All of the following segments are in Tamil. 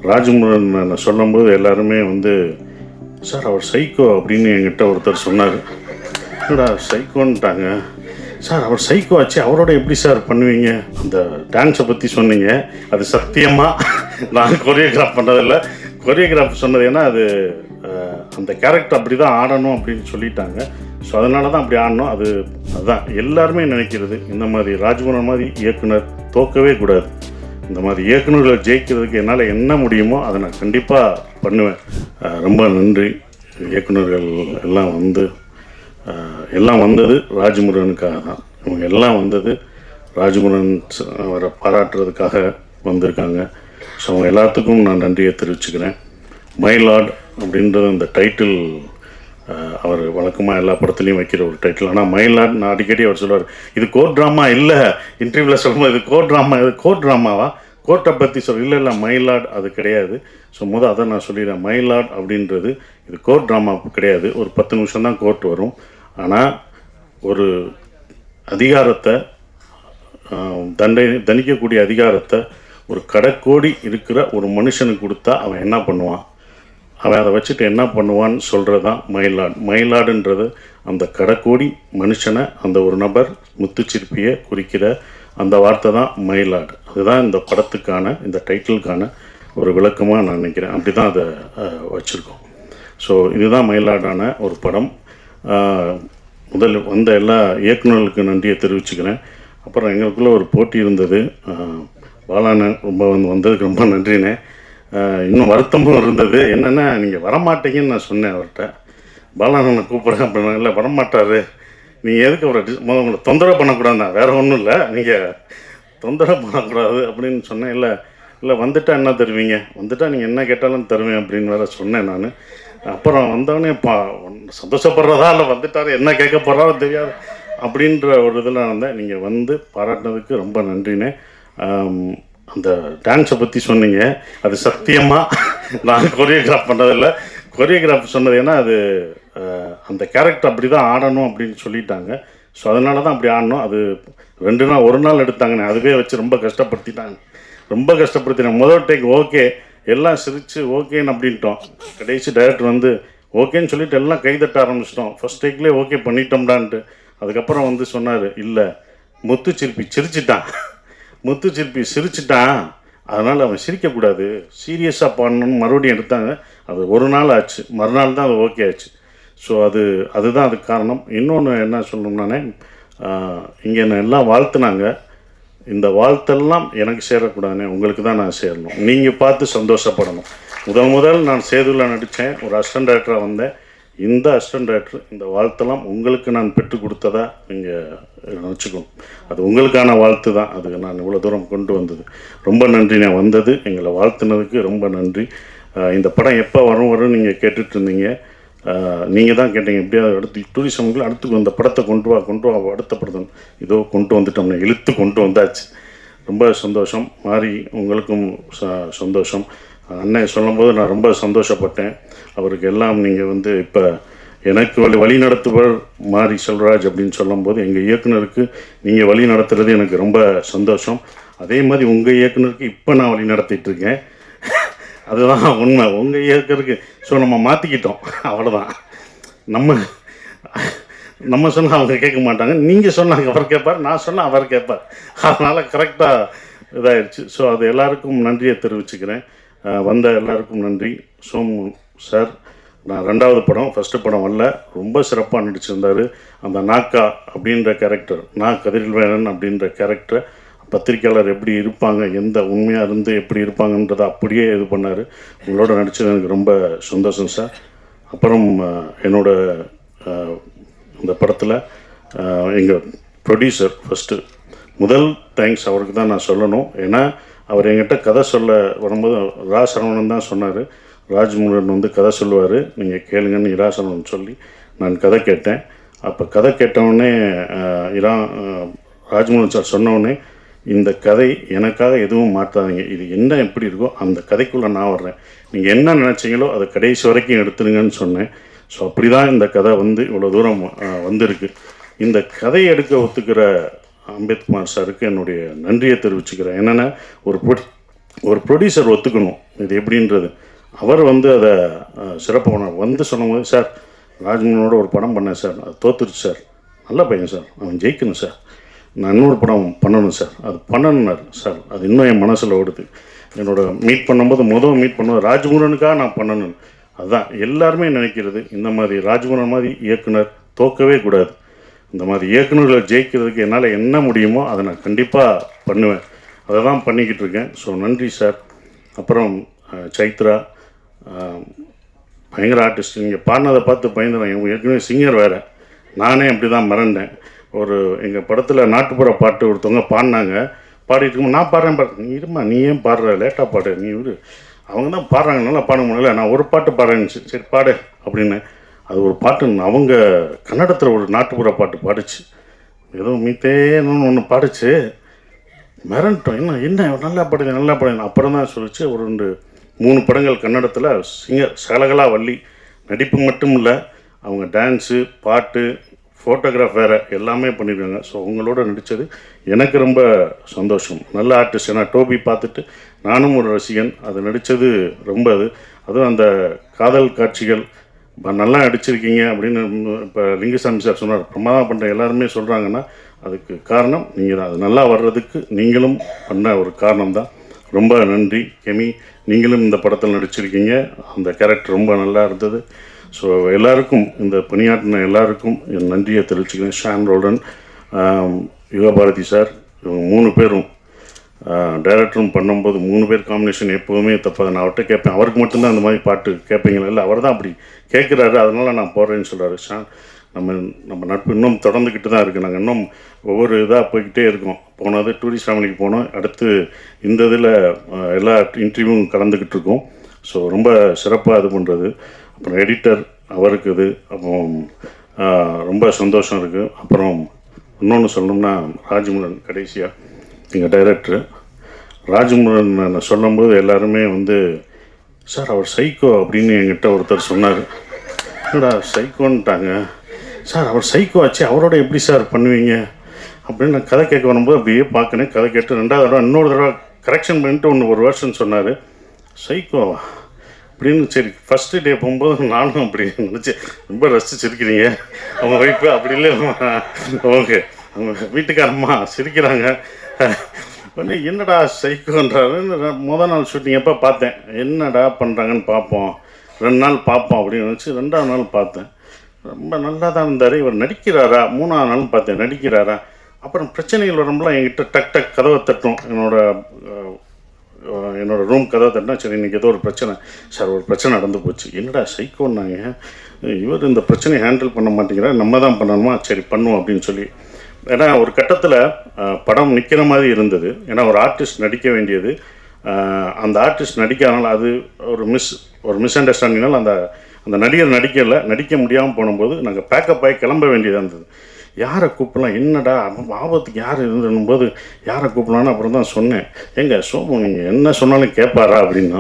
ராஜமுருகன் சொல்லும்போது எல்லாருமே வந்து சார் அவர் சைக்கோ அப்படின்னு என்கிட்ட ஒருத்தர் சொன்னார். என்னடா சைக்கோன்ட்டாங்க சார், அவர் சைக்கோ ஆச்சு, அவரோட எப்படி சார் பண்ணுவீங்க? அந்த டான்ஸை பற்றி சொன்னீங்க, அது சத்தியமாக நான் கொரியோகிராஃப் பண்ணதில்லை. கொரியோகிராஃப் சொன்னது ஏன்னா அது அந்த கேரக்டர் அப்படி தான் ஆடணும் அப்படின்னு சொல்லிட்டாங்க. ஸோ அதனால தான் அப்படி ஆடணும். அதுதான் எல்லாருமே நினைக்கிறது. இந்த மாதிரி ராஜ்குமார் மாதிரி இயக்குனர் தோக்கவே கூடாது. இந்த மாதிரி இயக்குநர்களை ஜெயிக்கிறதுக்கு என்னால் என்ன முடியுமோ அதை நான் கண்டிப்பாக பண்ணுவேன். ரொம்ப நன்றி. இயக்குநர்கள் எல்லாம் வந்தது ராஜமுருகனுக்காக தான். இவங்க எல்லாம் வந்தது ராஜமுருகன் அவரை பாராட்டுறதுக்காக வந்திருக்காங்க. ஸோ அவங்க எல்லாத்துக்கும் நான் நன்றியை தெரிவிச்சுக்கிறேன். மை லார்ட் அப்படின்றது அந்த டைட்டில் அவர் வழக்கமாக எல்லா படத்துலையும் வைக்கிற ஒரு டைட்டில். ஆனால் மை லார்ட் நான் அடிக்கடி அவர் சொல்லுவார், இது கோர்ட் ட்ராமா இல்லை. இன்டர்வியூவில் சொல்லும்போது இது கோர்ட் ட்ராமாவா, கோர்ட்டை பற்றி இல்லை மை லார்ட் அது கிடையாது. ஸோ அதை நான் சொல்லிடுறேன். மை லார்ட் அப்படின்றது இது கோர்ட் ட்ராமா கிடையாது. ஒரு 10 நிமிஷம் தான் கோர்ட் வரும். ஆனால் ஒரு அதிகாரத்தை தண்டிக்கக்கூடிய அதிகாரத்தை ஒரு கடைக்கோடி இருக்கிற ஒரு மனுஷனுக்கு கொடுத்தா அவன் என்ன பண்ணுவான், அவன் அதை வச்சுட்டு என்ன பண்ணுவான்னு சொல்கிறது தான் மயிலாடு. மயிலாடுன்றது அந்த கடைக்கோடி மனுஷனை, அந்த ஒரு நபர் முத்துச்சிற்பியை குறிக்கிற அந்த வார்த்தை தான் மயிலாடு. அதுதான் இந்த படத்துக்கான, இந்த டைட்டிலுக்கான ஒரு விளக்கமாக நான் நினைக்கிறேன். அப்படி தான் அதை வச்சுருக்கோம். ஸோ இதுதான் மயிலாடான ஒரு படம். முதல்ல வந்த எல்லா இயக்குநர்களுக்கு நன்றியை தெரிவிச்சுக்கிறேன். அப்புறம் எங்களுக்குள்ளே ஒரு போட்டி இருந்தது. பாலான ரொம்ப வந்ததுக்கு ரொம்ப நன்றினே. இன்னும் வருத்தமும் இருந்தது. என்னென்னா நீங்கள் வரமாட்டீங்கன்னு நான் சொன்னேன் அவர்கிட்ட. பாலானனை கூப்பிட்றேன் அப்படின்னா, இல்லை வரமாட்டார், நீங்கள் எதுக்கு அவரை உங்களை தொந்தரவு பண்ணக்கூடாதுண்ணா, வேறு ஒன்றும் இல்லை, நீங்கள் தொந்தரவு பண்ணக்கூடாது அப்படின்னு சொன்னேன். இல்லை வந்துட்டால் என்ன தருவீங்க, வந்துட்டால் நீங்கள் என்ன கேட்டாலும் தருவேன் அப்படின்னு வேறு சொன்னேன் நான். அப்புறம் வந்தவொடனே சந்தோஷப்படுறதா இல்லை வந்துட்டார் என்ன கேட்க போகிறாரோ தெரியாது அப்படின்ற ஒரு இதில் வந்தேன். நீங்கள் வந்து பாராட்டினதுக்கு ரொம்ப நன்றினே. அந்த டான்ஸை பற்றி சொன்னீங்க, அது சத்தியமாக நான் கொரியோகிராஃப் பண்ணதில்லை. கொரியோகிராஃப் சொன்னது ஏன்னா அது அந்த கேரக்டர் அப்படி தான் ஆடணும் அப்படின்னு சொல்லிட்டாங்க. ஸோ அதனால தான் அப்படி ஆடணும். அது 2 நாள் 1 நாள் எடுத்தாங்கண்ணே. அதுவே வச்சு ரொம்ப கஷ்டப்படுத்தினாங்க. முதல் டேக் ஓகே, எல்லாம் சிரித்து ஓகேன்னு அப்படின்ட்டோம். கடைசி டைரக்டர் வந்து ஓகேன்னு சொல்லிட்டு எல்லாம் கைதட்ட ஆரம்பிச்சிட்டோம். ஃபஸ்ட் டேக்லேயே ஓகே பண்ணிட்டோம்டான்ட்டு. அதுக்கப்புறம் வந்து சொன்னார், இல்லை முத்துச்சிற்பி சிரிச்சிட்டான், அதனால் அவன் சிரிக்கக்கூடாது, சீரியஸாக பண்ணணும்னு மறுபடியும் எடுத்தாங்க. அது 1 நாள் ஆச்சு, மறுநாள் தான் அது ஓகே ஆச்சு. ஸோ அதுதான் அதுக்கு காரணம். இன்னொன்று என்ன சொல்லணும்னானே, இங்கே என்ன எல்லாம் வாழ்த்துனாங்க. இந்த வாழ்த்தெல்லாம் எனக்கு சேரக்கூடாதுனே, உங்களுக்கு தான் நான் சேரணும். நீங்கள் பார்த்து சந்தோஷப்படணும். முதல் நான் சேதுவில் நடித்தேன், ஒரு அசிஸ்டன்ட் டைரக்டராக வந்தேன். இந்த அசிஸ்டன்ட் டைரக்டர் இந்த வாழ்த்தெல்லாம் உங்களுக்கு நான் பெற்றுக் கொடுத்ததா நீங்கள் நினச்சிக்கணும். அது உங்களுக்கான வாழ்த்து தான். அது நான் இவ்வளோ தூரம் கொண்டு வந்தது. ரொம்ப நன்றி. நான் வந்தது எங்களை வாழ்த்துனதுக்கு ரொம்ப நன்றி. இந்த படம் எப்போ வரும் நீங்கள் கேட்டுட்டு இருந்தீங்க. நீங்கள் தான் கேட்டீங்க, எப்படியாவது அடுத்து டூரிசம்கள் அடுத்து அந்த படத்தை கொண்டு வா அடுத்த படத்தை இதோ கொண்டு வந்துட்டோம்னா, இழுத்து கொண்டு வந்தாச்சு. ரொம்ப சந்தோஷம். மாறி உங்களுக்கும் சந்தோஷம். அண்ணன் சொல்லும்போது நான் ரொம்ப சந்தோஷப்பட்டேன். அவருக்கு எல்லாம் நீங்கள் வந்து இப்போ எனக்கு வழி நடத்துவர் மாரி செல்வராஜ் அப்படின்னு சொல்லும்போது, எங்கள் இயக்குனருக்கு நீங்கள் வழி நடத்துகிறது எனக்கு ரொம்ப சந்தோஷம். அதே மாதிரி உங்கள் இயக்குனருக்கு இப்போ நான் வழி நடத்திட்டுருக்கேன். அதுதான் உண்மை. உங்கள் இயக்குனருக்கு ஸோ நம்ம மாற்றிக்கிட்டோம், அவ்வளோதான். நம்ம சொன்னால் அவங்க கேட்க மாட்டாங்க, நீங்கள் சொன்னாங்க அவர் கேட்பார், நான் சொன்னால் அவர் கேட்பார். அதனால் கரெக்டாக இதாகிடுச்சு. ஸோ அது எல்லாருக்கும் நன்றியை தெரிவிச்சுக்கிறேன். வந்த எல்லாருக்கும் நன்றி. சோமு சார், நான் 2வது படம், ஃபஸ்ட்டு படம் வரல, ரொம்ப சிறப்பாக நடிச்சிருந்தார். அந்த நாக்கா அப்படின்ற கேரக்டர், கதிர்வேலன் அப்படின்ற கேரக்டரை பத்திரிக்கையாளர் எப்படி இருப்பாங்க, எந்த உண்மையாக இருந்து எப்படி இருப்பாங்கன்றதை அப்படியே இது பண்ணார். உங்களோட நடிச்சது எனக்கு ரொம்ப சந்தோஷம் சார். அப்புறம் என்னோட இந்த படத்தில் எங்கள் ப்ரொடியூசர் ஃபஸ்ட்டு முதல் தேங்க்ஸ் அவருக்கு தான் நான் சொல்லணும். ஏன்னா அவர் என்கிட்ட கதை சொல்ல வரும்போது சரவணன் தான் சொன்னார், ராஜ்முருகன் வந்து கதை சொல்லுவார், நீங்கள் கேளுங்கன்னு சரவணன் சொல்லி நான் கதை கேட்டேன். அப்போ கதை கேட்டவுடனே ராஜ்முருகன் சார் சொன்னோடனே, இந்த கதை எனக்காக எதுவும் மாற்றாதீங்க, இது என்ன எப்படி இருக்கோ அந்த கதைக்குள்ளே நான் வர்றேன், நீங்கள் என்ன நினச்சிங்களோ அதை கடைசி வரைக்கும் எடுத்துருங்கன்னு சொன்னேன். ஸோ அப்படி தான் இந்த கதை வந்து இவ்வளோ தூரம் வந்திருக்கு. இந்த கதையை எடுக்க ஒத்துக்கிற அம்பேத்குமார் சாருக்கு என்னுடைய நன்றியை தெரிவிச்சுக்கிறேன். என்னென்னா ஒரு ப்ரொடியூசர் ஒத்துக்கணும் இது எப்படின்றது. அவர் வந்து அதை சிறப்பாக பண்ணார். வந்து சொன்னபோது, சார் ராஜ்மோகனோட ஒரு படம் பண்ணேன் சார், அது தோத்துருச்சு சார், நல்ல பையன் சார், அவன் ஜெயிக்கணும் சார், நான் இன்னொரு படம் பண்ணணும் சார், அது பண்ணணுன்னார் சார். அது இன்னும் என் மனசில் ஓடுது. என்னோட மீட் பண்ணும்போது மீட் பண்ணும்போது ராஜ்மோகனுக்காக நான் பண்ணணும். அதுதான் எல்லாருமே நினைக்கிறது. இந்த மாதிரி ராஜ்மோகன் மாதிரி இயக்குனர் தோக்கவே கூடாது. இந்த மாதிரி இயக்குநர்களை ஜெயிக்கிறதுக்கு என்னால் என்ன முடியுமோ அதை நான் கண்டிப்பாக பண்ணுவேன். அதை தான் பண்ணிக்கிட்டு இருக்கேன். ஸோ நன்றி சார். அப்புறம் சைத்ரா பயங்கர ஆர்டிஸ்ட். நீங்கள் பாடினதை பார்த்து பயந்துறேன். ஏற்கனவே சிங்கர் வேறு, நானே அப்படி தான் மறந்தேன். ஒரு எங்கள் படத்தில் நாட்டுப்புற பாட்டு ஒருத்தவங்க பாடினாங்க. பாடிட்டு இருக்கும்போது நான் பாடுறேன் நீ இருமா, நீ ஏன் பாடுற, லேட்டாக பாடு, நீ விடு, அவங்க தான் பாடுறாங்க, நல்லா பாட முடியல, நான் ஒரு பாட்டு பாடுறேன்னு. சரி பாடு அப்படின்னு. அது ஒரு பாட்டு அவங்க கன்னடத்தில் ஒரு நாட்டுப்புற பாட்டு பாடிச்சு. ஏதோ மீத்தேன்னு ஒன்று பாடிச்சு. மிரண்டோம். என்ன நல்லா பாடுது. அப்புறம் தான் சொல்லிச்சு, ஒரு 2-3 படங்கள் கன்னடத்தில் சிங்கர் சகலகலா வள்ளி. நடிப்பு மட்டும் இல்லை, அவங்க டான்ஸு, பாட்டு, ஃபோட்டோகிராஃப் வேறு எல்லாமே பண்ணியிருக்காங்க. ஸோ அவங்களோட நடித்தது எனக்கு ரொம்ப சந்தோஷம். நல்ல ஆர்டிஸ்ட். ஏன்னா டோபி பார்த்துட்டு நானும் ஒரு ரசிகன். அது நடித்தது ரொம்ப அதுவும் அந்த காதல் காட்சிகள் நல்லா நடிச்சிருக்கீங்க அப்படின்னு இப்போ லிங்குசாமி சார் சொன்னார். பிரமாதம் பண்ணுற எல்லாருமே சொல்கிறாங்கன்னா அதுக்கு காரணம் நீங்கள் தான். அது நல்லா வர்றதுக்கு நீங்களும் பண்ண ஒரு காரணம் தான். ரொம்ப நன்றி கெமி. நீங்களும் இந்த படத்தில் நடிச்சிருக்கீங்க. அந்த கேரக்டர் ரொம்ப நல்லா இருந்தது. ஸோ எல்லாருக்கும், இந்த பணியாற்றின எல்லாருக்கும் என் நன்றியை தெரிவிச்சுக்கிறேன். ஷான் ரோல்டன், யுகபாரதி சார், இவங்க 3 பேரும் டைரக்டரும் பண்ணும்போது 3 பேர் காம்பினேஷன் எப்போவுமே தப்பாது. நான் அவர்கிட்ட கேட்பேன், அவருக்கு மட்டும்தான் அந்த மாதிரி பாட்டு கேட்பீங்களா? இல்லை, அவர் தான் அப்படி கேட்குறாரு, அதனால் நான் போடுறேன்னு சொல்கிறாரு. ஷான், நம்ம நட்பு இன்னும் தொடர்ந்துக்கிட்டு தான் இருக்குது. நாங்கள் இன்னும் ஒவ்வொரு இதாக போய்கிட்டே இருக்கோம். போனது டூரிஸ்ட் ஃபேமிலிக்கு போனோம், அடுத்து இந்த இதில் எல்லா இன்டர்வியூவும் கலந்துக்கிட்டு இருக்கோம். ஸோ ரொம்ப சிறப்பாக இது பண்ணுறது. அப்புறம் எடிட்டர் அவருக்கு இது, அப்புறம் ரொம்ப சந்தோஷம் இருக்குது. அப்புறம் இன்னொன்று சொல்லணும்னா ராஜ்முருகன், கடைசியாக எங்கள் டைரக்டர் ராஜ்முருகன் சொல்லும்போது எல்லாருமே வந்து, சார் அவர் சைக்கோ அப்படின்னு என்கிட்ட ஒருத்தர் சொன்னார். என்னடா சைக்கோன்ட்டாங்க சார், அவர் சைக்கோ ஆச்சு, அவரோட எப்படி சார் பண்ணுவீங்க அப்படின்னு நான் கதை கேட்க வரும்போது அப்படியே பார்க்கணும். கதை கேட்டு 2வது தடவை இன்னொரு தடவை கரெக்ஷன் பண்ணிட்டு ஒரு வருஷன் சொன்னார். சைக்கோவா அப்படின்னு. சரி, ஃபஸ்ட்டு டே போகும்போது நானும் அப்படி நினச்சேன். ரொம்ப ரசிச்சிருக்கிறீங்க. அவங்க ஒய்ஃபு அப்படி இல்லை, ஓகே, அவங்க வீட்டுக்காரம்மா சிரிக்கிறாங்க. என்னடா சைக்கோன்றாரு. முதல் நாள் ஷூட்டிங் எப்போ பார்த்தேன், என்னடா பண்ணுறாங்கன்னு பார்ப்போம், 2 நாள் பார்ப்போம் அப்படின்னு நினச்சி 2வது நாள் பார்த்தேன். ரொம்ப நல்லா தான் இருந்தார். இவர் நடிக்கிறாரா? 3வது நாளும் பார்த்தேன், நடிக்கிறாரா? அப்புறம் பிரச்சனைகள் வரும்போது என்கிட்ட டக் கதவை தட்டும். என்னோடய ரூம் கதவை தட்டினா, சரி இன்றைக்கி ஏதோ ஒரு பிரச்சனை சார், ஒரு பிரச்சனை நடந்து போச்சு. என்னடா சைக்கோன்னாங்க, இவர் இந்த பிரச்சனையை ஹேண்டில் பண்ண மாட்டேங்கிறார், நம்ம தான் பண்ணணுமா, சரி பண்ணுவோம் அப்படின்னு சொல்லி. ஏன்னா ஒரு கட்டத்தில் படம் நிற்கிற மாதிரி இருந்தது. ஏன்னா ஒரு ஆர்டிஸ்ட் நடிக்க வேண்டியது, அந்த ஆர்டிஸ்ட் நடிக்காதனால அது ஒரு மிஸ் அண்டர்ஸ்டாண்டிங்னால அந்த நடிகர் நடிக்க முடியாமல் போனும்போது நாங்கள் பேக்கப் ஆகி கிளம்ப வேண்டியதாக இருந்தது. யாரை கூப்பிடலாம், என்னடா ஆபத்துக்கு யார் இருந்துன்னும்போது யாரை கூப்பிடலான்னு அப்புறம் தான் சொன்னேன். எங்க சோமு நீங்கள் என்ன சொன்னாலும் கேட்பாரா அப்படின்னா,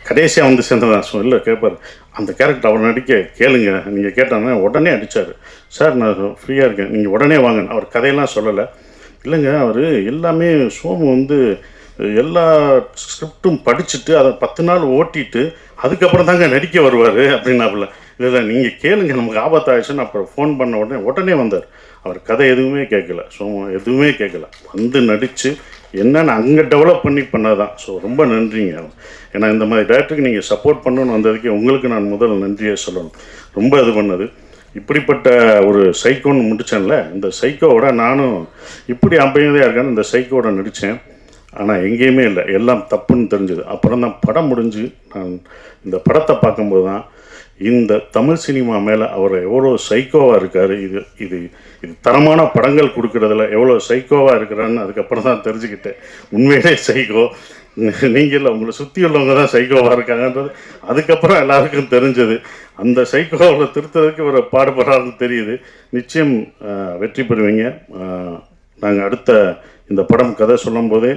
கடைசியாக வந்து சேர்ந்ததான். இல்லை கேட்பார், அந்த கேரக்டர் அவர் நடிக்க கேளுங்க, நீங்கள் கேட்டாங்கன்னா உடனே அடித்தார். சார் நான் ஃப்ரீயாக இருக்கேன், நீங்கள் உடனே வாங்க. அவர் கதையெல்லாம் சொல்லலை. இல்லைங்க, அவர் எல்லாமே சோமு வந்து எல்லா ஸ்கிரிப்டும் படிச்சுட்டு அதை 10 நாள் ஓட்டிட்டு அதுக்கப்புறம் தாங்க நடிக்க வருவார் அப்படின்னாப்புல. இல்லை நீங்கள் கேளுங்க, நமக்கு ஆபத்தாயிடுச்சுன்னு அப்புறம் ஃபோன் பண்ண உடனே வந்தார். அவர் கதை எதுவுமே கேட்கல, சோமு எதுவுமே கேட்கல, வந்து நடித்து என்னென்னு அங்கே டெவலப் பண்ணதான். ஸோ ரொம்ப நன்றிங்க. ஏன்னா இந்த மாதிரி டேரக்டருக்கு நீங்கள் சப்போர்ட் பண்ணணுன்னு வந்ததுக்கே உங்களுக்கு நான் முதல் நன்றியை சொல்லணும். ரொம்ப இது பண்ணது. இப்படிப்பட்ட ஒரு சைக்கோன்னு முடித்தேன்ல, இந்த சைக்கோவோட நானும் இப்படி அமைதியாக இருக்கேன்னு இந்த சைக்கோவோட நடித்தேன். ஆனால் எங்கேயுமே இல்லை, எல்லாம் தப்புன்னு தெரிஞ்சுது. அப்புறம் தான் படம் முடிஞ்சு நான் இந்த படத்தை பார்க்கும்போது தான் இந்த தமிழ் சினிமா மேலே அவர் எவ்வளோ சைக்கோவாக இருக்கார், இது தரமான படங்கள் கொடுக்குறதுல எவ்வளோ சைக்கோவாக இருக்கிறான்னு அதுக்கப்புறம் தான் தெரிஞ்சுக்கிட்டேன். உண்மையிலே சைக்கோ நீங்கள் இல்லை, உங்களை சுற்றி உள்ளவங்க தான் சைக்கோவாக இருக்காங்கன்றது அதுக்கப்புறம் எல்லாருக்கும் தெரிஞ்சது. அந்த சைக்கோவில் திருத்ததுக்கு ஒரு பாடுபடுறாருன்னு தெரியுது. நிச்சயம் வெற்றி பெறுவீங்க. நாங்கள் அடுத்த இந்த படம் கதை சொல்லும் போதே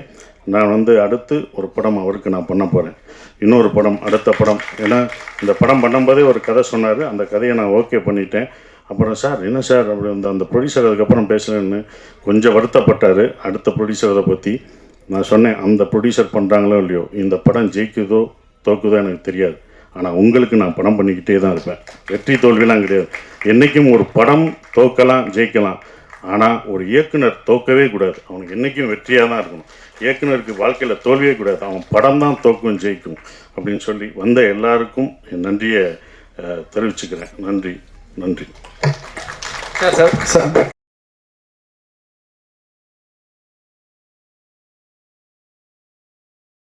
நான் வந்து அடுத்து ஒரு படம் அவருக்கு நான் பண்ண போகிறேன், இன்னொரு படம், அடுத்த படம். ஏன்னா இந்த படம் பண்ணும்போதே ஒரு கதை சொன்னார், அந்த கதையை நான் ஓகே பண்ணிட்டேன். அப்புறம் சார் என்ன சார் அப்படி அந்த ப்ரொடியூசர் அதுக்கப்புறம் பேசுகிறேன்னு கொஞ்சம் வருத்தப்பட்டார் அடுத்த ப்ரொடியூசரை பற்றி. நான் சொன்னேன், அந்த ப்ரொடியூசர் பண்ணுறாங்களோ இல்லையோ, இந்த படம் ஜெயிக்குதோ தோக்குதோ எனக்கு தெரியாது, ஆனால் உங்களுக்கு நான் படம் பண்ணிக்கிட்டே தான் இருப்பேன். வெற்றி தோல்வியெல்லாம் கிடையாது. என்றைக்கும் ஒரு படம் தோக்கலாம் ஜெயிக்கலாம், ஆனால் ஒரு இயக்குனர் தோக்கவே கூடாது. அவனுக்கு என்றைக்கும் வெற்றியாக தான் இருக்கணும். இயக்குனருக்கு வாழ்க்கையில் தோல்வியே கூடாது, அவன் படம் தான் தோக்கும் ஜெயிக்கும் அப்படின்னு சொல்லி வந்த எல்லாருக்கும் என் நன்றியை தெரிவிச்சுக்கிறேன். நன்றி. சார்